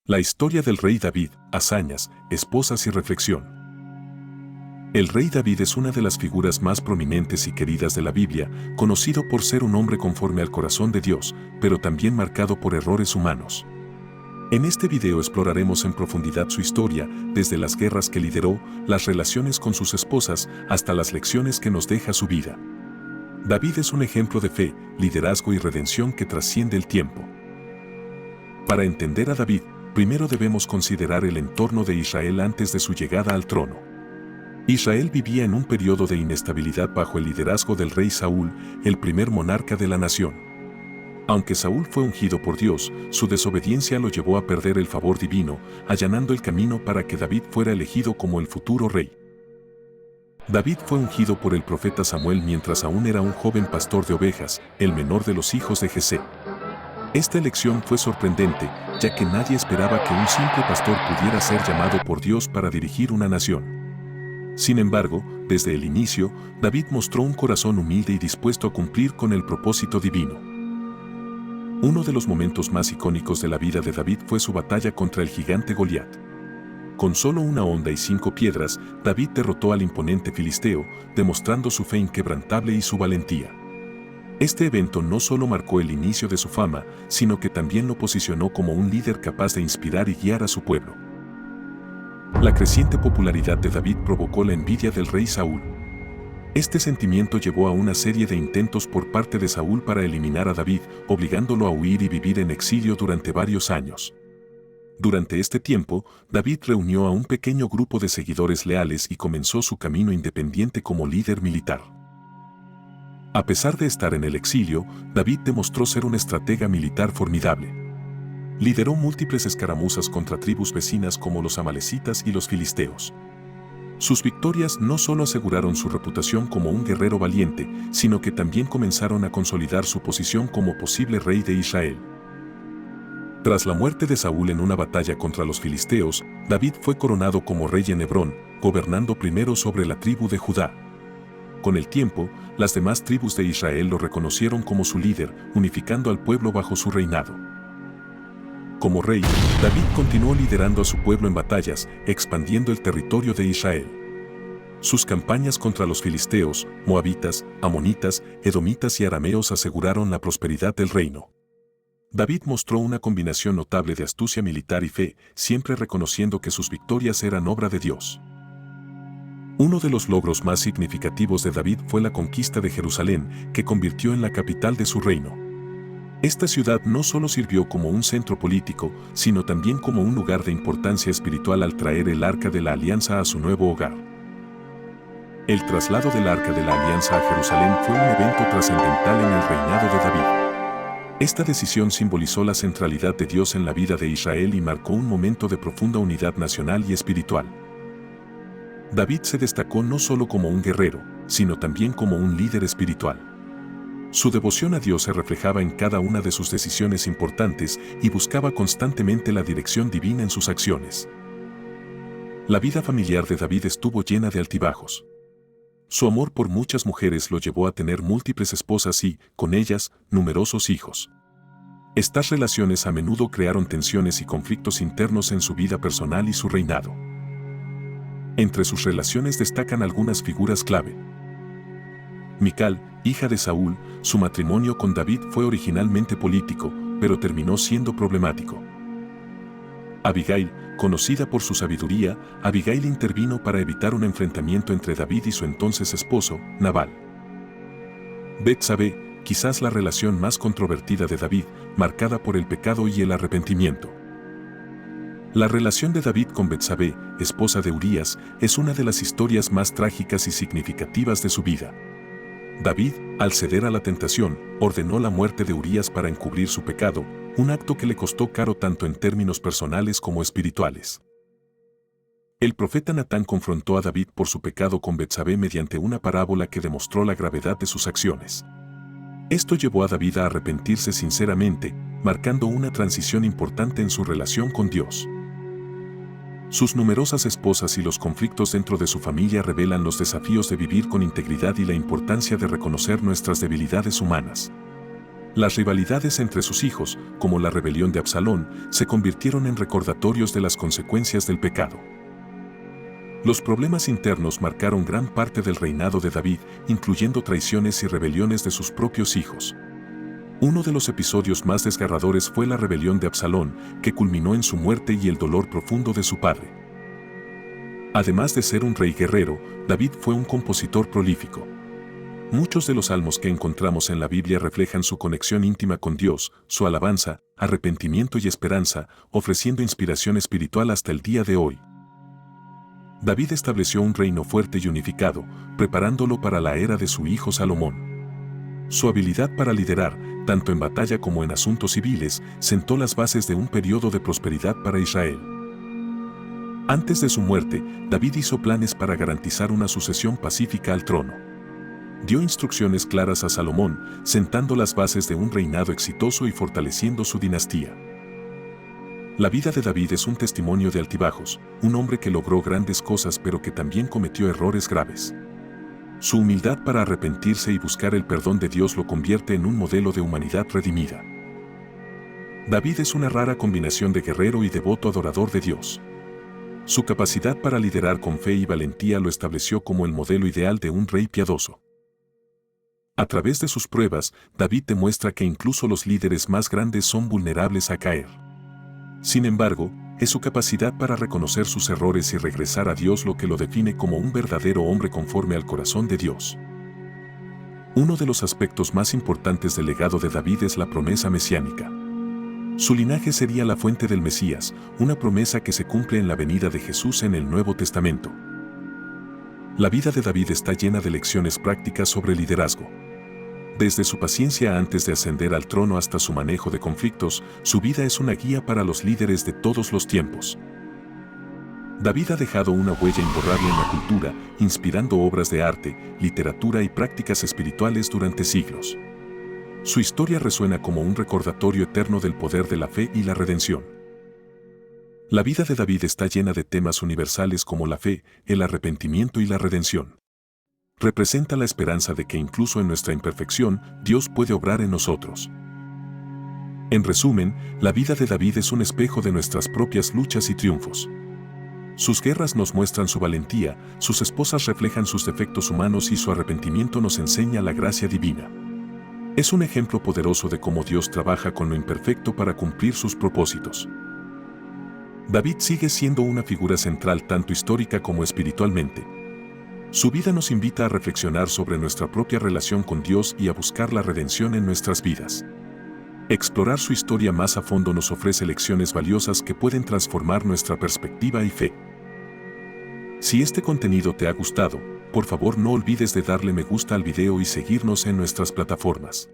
La historia del rey David, hazañas, esposas y reflexión. El rey David es una de las figuras más prominentes y queridas de la Biblia, conocido por ser un hombre conforme al corazón de Dios, pero también marcado por errores humanos. En este video exploraremos en profundidad su historia, desde las guerras que lideró, las relaciones con sus esposas, hasta las lecciones que nos deja su vida. David es un ejemplo de fe, liderazgo y redención que trasciende el tiempo. Para entender a David, primero debemos considerar el entorno de Israel antes de su llegada al trono. Israel vivía en un periodo de inestabilidad bajo el liderazgo del rey Saúl, el primer monarca de la nación. Aunque Saúl fue ungido por Dios, su desobediencia lo llevó a perder el favor divino, allanando el camino para que David fuera elegido como el futuro rey. David fue ungido por el profeta Samuel mientras aún era un joven pastor de ovejas, el menor de los hijos de Jesé. Esta elección fue sorprendente, ya que nadie esperaba que un simple pastor pudiera ser llamado por Dios para dirigir una nación. Sin embargo, desde el inicio, David mostró un corazón humilde y dispuesto a cumplir con el propósito divino. Uno de los momentos más icónicos de la vida de David fue su batalla contra el gigante Goliat. Con solo una honda y 5 piedras, David derrotó al imponente filisteo, demostrando su fe inquebrantable y su valentía. Este evento no solo marcó el inicio de su fama, sino que también lo posicionó como un líder capaz de inspirar y guiar a su pueblo. La creciente popularidad de David provocó la envidia del rey Saúl. Este sentimiento llevó a una serie de intentos por parte de Saúl para eliminar a David, obligándolo a huir y vivir en exilio durante varios años. Durante este tiempo, David reunió a un pequeño grupo de seguidores leales y comenzó su camino independiente como líder militar. A pesar de estar en el exilio, David demostró ser un estratega militar formidable. Lideró múltiples escaramuzas contra tribus vecinas como los amalecitas y los filisteos. Sus victorias no solo aseguraron su reputación como un guerrero valiente, sino que también comenzaron a consolidar su posición como posible rey de Israel. Tras la muerte de Saúl en una batalla contra los filisteos, David fue coronado como rey en Hebrón, gobernando primero sobre la tribu de Judá. Con el tiempo, las demás tribus de Israel lo reconocieron como su líder, unificando al pueblo bajo su reinado. Como rey, David continuó liderando a su pueblo en batallas, expandiendo el territorio de Israel. Sus campañas contra los filisteos, moabitas, amonitas, edomitas y arameos aseguraron la prosperidad del reino. David mostró una combinación notable de astucia militar y fe, siempre reconociendo que sus victorias eran obra de Dios. Uno de los logros más significativos de David fue la conquista de Jerusalén, que convirtió en la capital de su reino. Esta ciudad no solo sirvió como un centro político, sino también como un lugar de importancia espiritual al traer el Arca de la Alianza a su nuevo hogar. El traslado del Arca de la Alianza a Jerusalén fue un evento trascendental en el reinado de David. Esta decisión simbolizó la centralidad de Dios en la vida de Israel y marcó un momento de profunda unidad nacional y espiritual. David se destacó no solo como un guerrero, sino también como un líder espiritual. Su devoción a Dios se reflejaba en cada una de sus decisiones importantes y buscaba constantemente la dirección divina en sus acciones. La vida familiar de David estuvo llena de altibajos. Su amor por muchas mujeres lo llevó a tener múltiples esposas y, con ellas, numerosos hijos. Estas relaciones a menudo crearon tensiones y conflictos internos en su vida personal y su reinado. Entre sus relaciones destacan algunas figuras clave. Mical, hija de Saúl, su matrimonio con David fue originalmente político, pero terminó siendo problemático. Abigail, conocida por su sabiduría, Abigail intervino para evitar un enfrentamiento entre David y su entonces esposo, Nabal. Betsabé, quizás la relación más controvertida de David, marcada por el pecado y el arrepentimiento. La relación de David con Betsabé, esposa de Urías, es una de las historias más trágicas y significativas de su vida. David, al ceder a la tentación, ordenó la muerte de Urías para encubrir su pecado, un acto que le costó caro tanto en términos personales como espirituales. El profeta Natán confrontó a David por su pecado con Betsabé mediante una parábola que demostró la gravedad de sus acciones. Esto llevó a David a arrepentirse sinceramente, marcando una transición importante en su relación con Dios. Sus numerosas esposas y los conflictos dentro de su familia revelan los desafíos de vivir con integridad y la importancia de reconocer nuestras debilidades humanas. Las rivalidades entre sus hijos, como la rebelión de Absalón, se convirtieron en recordatorios de las consecuencias del pecado. Los problemas internos marcaron gran parte del reinado de David, incluyendo traiciones y rebeliones de sus propios hijos. Uno de los episodios más desgarradores fue la rebelión de Absalón, que culminó en su muerte y el dolor profundo de su padre. Además de ser un rey guerrero, David fue un compositor prolífico. Muchos de los salmos que encontramos en la Biblia reflejan su conexión íntima con Dios, su alabanza, arrepentimiento y esperanza, ofreciendo inspiración espiritual hasta el día de hoy. David estableció un reino fuerte y unificado, preparándolo para la era de su hijo Salomón. Su habilidad para liderar, tanto en batalla como en asuntos civiles, sentó las bases de un periodo de prosperidad para Israel. Antes de su muerte, David hizo planes para garantizar una sucesión pacífica al trono. Dio instrucciones claras a Salomón, sentando las bases de un reinado exitoso y fortaleciendo su dinastía. La vida de David es un testimonio de altibajos, un hombre que logró grandes cosas pero que también cometió errores graves. Su humildad para arrepentirse y buscar el perdón de Dios lo convierte en un modelo de humanidad redimida. David es una rara combinación de guerrero y devoto adorador de Dios. Su capacidad para liderar con fe y valentía lo estableció como el modelo ideal de un rey piadoso. A través de sus pruebas, David demuestra que incluso los líderes más grandes son vulnerables a caer. Sin embargo, es su capacidad para reconocer sus errores y regresar a Dios lo que lo define como un verdadero hombre conforme al corazón de Dios. Uno de los aspectos más importantes del legado de David es la promesa mesiánica. Su linaje sería la fuente del Mesías, una promesa que se cumple en la venida de Jesús en el Nuevo Testamento. La vida de David está llena de lecciones prácticas sobre liderazgo. Desde su paciencia antes de ascender al trono hasta su manejo de conflictos, su vida es una guía para los líderes de todos los tiempos. David ha dejado una huella imborrable en la cultura, inspirando obras de arte, literatura y prácticas espirituales durante siglos. Su historia resuena como un recordatorio eterno del poder de la fe y la redención. La vida de David está llena de temas universales como la fe, el arrepentimiento y la redención. Representa la esperanza de que incluso en nuestra imperfección, Dios puede obrar en nosotros. En resumen, la vida de David es un espejo de nuestras propias luchas y triunfos. Sus guerras nos muestran su valentía, sus esposas reflejan sus defectos humanos y su arrepentimiento nos enseña la gracia divina. Es un ejemplo poderoso de cómo Dios trabaja con lo imperfecto para cumplir sus propósitos. David sigue siendo una figura central tanto histórica como espiritualmente. Su vida nos invita a reflexionar sobre nuestra propia relación con Dios y a buscar la redención en nuestras vidas. Explorar su historia más a fondo nos ofrece lecciones valiosas que pueden transformar nuestra perspectiva y fe. Si este contenido te ha gustado, por favor no olvides de darle me gusta al video y seguirnos en nuestras plataformas.